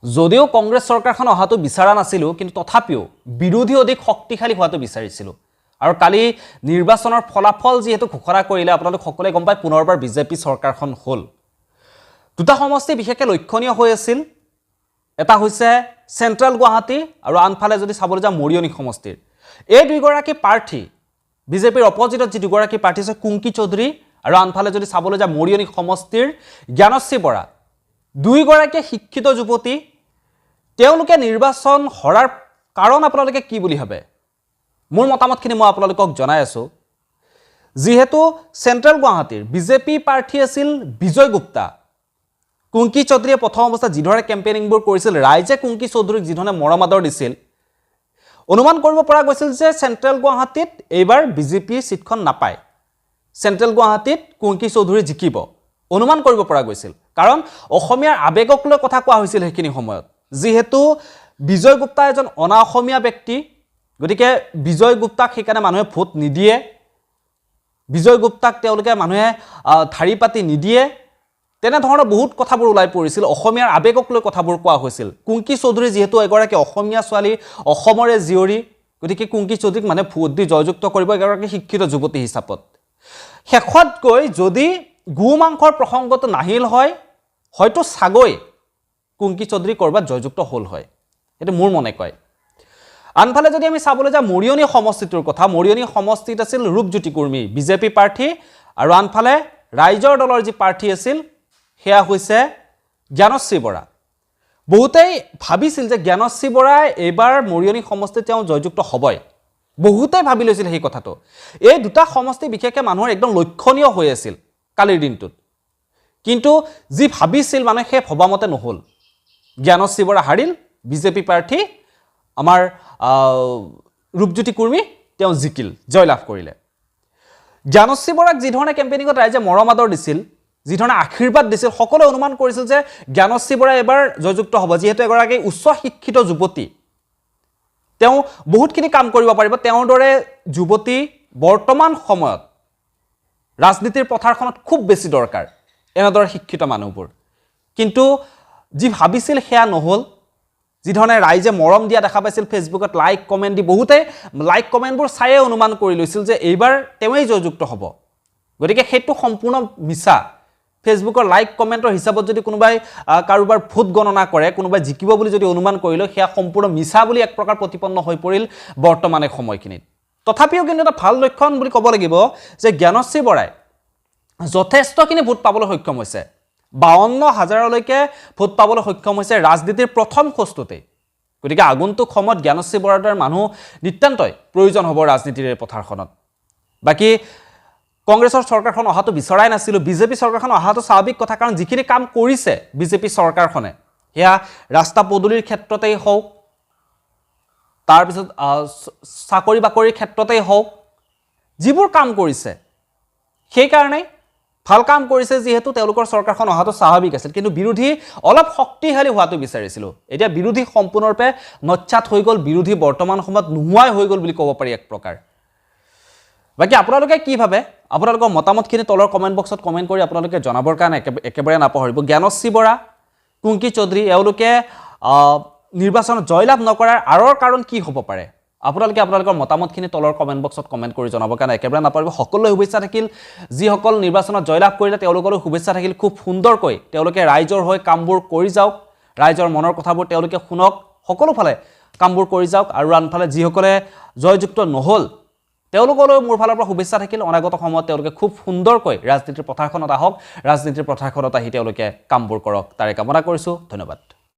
যদিও কংগ্ৰেছ চৰকাৰখন অহাটো বিচৰা নাছিলো কিন্তু তথাপিও বিৰোধী অধিক শক্তিশালী হোৱাটো বিচাৰিছিলো আৰু কালি নিৰ্বাচনৰ ফলাফল যেহেতু ঘোষণা কৰিলে আপোনালোক সকলোৱে গম পায় পুনৰবাৰ বিজেপি চৰকাৰখন হ'ল দুটা সমষ্টি বিশেষকৈ লক্ষণীয় হৈ আছিল এটা হৈছে সেন্ট্ৰেল গুৱাহাটী আৰু আনফালে যদি চাবলৈ যা মৰিয়নি সমষ্টিৰ এই দুইগৰাকী প্ৰাৰ্থী বিজেপিৰ অপজিটত যি দুগৰাকী প্ৰাৰ্থী আছে কুংকি চৌধুৰী আৰু আনফালে যদি চাবলৈ যা মৰিয়নি সমষ্টিৰ জ্ঞানশ্ৰী বৰা দুইগৰাকী শিক্ষিত যুৱতী তেওঁলোকে নিৰ্বাচন হৰাৰ কাৰণ আপোনালোকে কি বুলি ভাবে মোৰ মতামতখিনি মই আপোনালোকক জনাই আছো যেহেতু সেন্ট্ৰেল গুৱাহাটীৰ বিজেপি প্ৰাৰ্থী আছিল বিজয় গুপ্তা কুংকি চৌধুৰীয়ে প্ৰথম অৱস্থাত যিধৰণে কেম্পেইনিংবোৰ কৰিছিল ৰাইজে কুংকি চৌধুৰীক যিধৰণে মৰমাদৰ দিছিল অনুমান কৰিব পৰা গৈছিল যে সেন্ট্ৰেল গুৱাহাটীত এইবাৰ বিজেপি সিটখন নাপায় সেন্ট্ৰেল গুৱাহাটীত কুংকি চৌধুৰী জিকিব অনুমান কৰিব পৰা গৈছিল কাৰণ অসমীয়াৰ আবেগক লৈ কথা কোৱা হৈছিল হেখিনি সময়ত যেহেতু বিজয় গুপ্তা এজন অনা অসমীয়া ব্যক্তি গতিকে বিজয় গুপ্তাক সেইকাৰণে মানুহে ভোট নিদিয়ে বিজয় গুপ্তাক তেওঁলোকে মানুহে ধাৰি পাতি নিদিয়ে তেনে ধৰণৰ বহুত কথাবোৰ ওলাই পৰিছিল অসমীয়াৰ আবেগক লৈ কথাবোৰ কোৱা হৈছিল কুংকি চৌধুৰী যেহেতু এগৰাকী অসমীয়া ছোৱালী অসমৰে জিয়ৰী গতিকে কুংকি চৌধুৰীক মানে ভোট দি জয়যুক্ত কৰিব এগৰাকী শিক্ষিত যুৱতী হিচাপত শেষত গৈ যদি গু মাংসৰ প্ৰসংগটো নাহিল হয় হয়তো সাগৈ কুংকি চৌধুৰী কৰবাত জয়যুক্ত হ'ল হয় এটা মোৰ মনে কয় আনফালে যদি আমি চাবলৈ যা মৰিয়নি সমষ্টিটোৰ কথা মৰিয়নি সমষ্টিত আছিল ৰূপজ্যোতি কুৰ্মী বিজেপি প্ৰাৰ্থী আৰু আনফালে ৰাইজৰ দলৰ যি প্ৰাৰ্থী আছিল হেয়া হৈছে জ্ঞানশ্ৰী বৰা বহুতেই ভাবিছিল যে জ্ঞানশ্ৰী বৰাই এবাৰ মৰিয়নি সমষ্টিত তেওঁ জয়যুক্ত হ'বই বহুতেই ভাবি লৈছিল সেই কথাটো এই দুটা সমষ্টি বিশেষকৈ মানুহৰ একদম লক্ষণীয় হৈ আছিল কালিৰ দিনটোত কিন্তু যি ভাবিছিল মানে সেই ভবামতে নহল জ্ঞানশ্ৰী বৰা হাৰিল বিজেপি প্ৰাৰ্থী আমাৰ ৰূপজ্যোতি কুৰ্মী তেওঁ জিকিল জয়লাভ কৰিলে জ্ঞানশ্ৰী বৰাক যি ধৰণে কেম্পেইনিংত ৰাইজে মৰমাদৰ দিছিল যি ধৰণে আশীৰ্বাদ দিছিল সকলোৱে অনুমান কৰিছিল যে জ্ঞানশ্ৰী বৰা এবাৰ জয়যুক্ত হ'ব যেহেতু এগৰাকী উচ্চ শিক্ষিত যুৱতী তেওঁ বহুতখিনি কাম কৰিব পাৰিব তেওঁৰ দৰে যুৱতী বৰ্তমান সময়ত ৰাজনীতিৰ পথাৰখনত খুব বেছি দৰকাৰ এনেদৰে শিক্ষিত মানুহবোৰ কিন্তু যি ভাবিছিল সেয়া নহল যি ধৰণে ৰাইজে মৰম দিয়া দেখা পাইছিল ফেচবুকত লাইক কমেন্ট দি বহুতে লাইক কমেন্টবোৰ চায়ে অনুমান কৰি লৈছিল যে এইবাৰ তেওঁই জয়যুক্ত হ'ব গতিকে সেইটো সম্পূৰ্ণ মিছা ফেচবুকৰ লাইক কমেন্টৰ হিচাপত যদি কোনোবাই কাৰোবাৰ ভোট গণনা কৰে কোনোবাই জিকিব বুলি যদি অনুমান কৰিলে সেয়া সম্পূৰ্ণ মিছা বুলি এক প্ৰকাৰ প্ৰতিপন্ন হৈ পৰিল বৰ্তমানে সময়খিনিত তথাপিও কিন্তু এটা ভাল লক্ষণ বুলি ক'ব লাগিব যে জ্ঞানশ্ৰী বৰাই যথেষ্টখিনি ভোট পাবলৈ সক্ষম হৈছে 52,000লৈকে ভোট পাবলৈ সক্ষম হৈছে ৰাজনীতিৰ প্ৰথম খোজটোতে গতিকে আগন্তুক সময়ত জ্ঞানশ্ৰী বৰাৰ দৰে মানুহ নিতান্তই প্ৰয়োজন হ'ব ৰাজনীতিৰ পথাৰখনত বাকি কংগ্ৰেছৰ চৰকাৰখন অহাটো বিচৰাই নাছিল বিজেপি চৰকাৰখন অহাটো স্বাভাৱিক কথা কাৰণ যিখিনি কাম কৰিছে বিজেপি চৰকাৰখনে হেয়া ৰাস্তা পদূলিৰ ক্ষেত্ৰতেই হওক তাৰ পিছত চাকৰি বাকৰিৰ ক্ষেত্ৰতেই হওক যিবোৰ কাম কৰিছে সেই কাৰণে ভাল কাম কৰিছে যেহেতু তেওঁলোকৰ চৰকাৰখন অহাটো স্বাভাৱিক আছিল কিন্তু বিৰোধী অলপ শক্তিশালী হোৱাটো বিচাৰিছিল এতিয়া বিৰোধী সম্পূৰ্ণৰূপে নচ্ছাত হৈ গ'ল বিৰোধী বৰ্তমান সময়ত নোহোৱাই হৈ গ'ল বুলি ক'ব পাৰি এক প্ৰকাৰ বাকি আপোনালোকে কি ভাবে আপোনালোকৰ মতামতখিনি তলৰ কমেন্ট বক্সত কমেন্ট কৰি আপোনালোকে জনাবৰ কাৰণে একেবাৰে নাপাহৰিব জ্ঞানশ্ৰী বৰা কুংকি চৌধুৰী এওঁলোকে নিৰ্বাচনত জয়লাভ নকৰাৰ আৰৰ কাৰণ কি হ'ব পাৰে আপোনালোকে আপোনালোকৰ মতামতখিনি তলৰ কমেন্ট বক্সত কমেন্ট কৰি জনাবৰ কাৰণে একেবাৰে নাপাহৰিব সকলোলৈ শুভেচ্ছা থাকিল যিসকল নিৰ্বাচনত জয়লাভ কৰিলে তেওঁলোকলৈ শুভেচ্ছা থাকিল খুব সুন্দৰকৈ তেওঁলোকে ৰাইজৰ হৈ কামবোৰ কৰি যাওক ৰাইজৰ মনৰ কথাবোৰ তেওঁলোকে শুনক সকলো ফালে কামবোৰ কৰি যাওক আৰু আনফালে যিসকলে জয়যুক্ত নহল তেওঁলোকলৈ মোৰ ফালৰ পৰা শুভেচ্ছা থাকিল অনাগত সময়ত তেওঁলোকে খুব সুন্দৰকৈ ৰাজনীতিৰ পথাৰখনত আহক ৰাজনীতিৰ পথাৰখনত আহি তেওঁলোকে কামবোৰ কৰক তাৰে কামনা কৰিছো ধন্যবাদ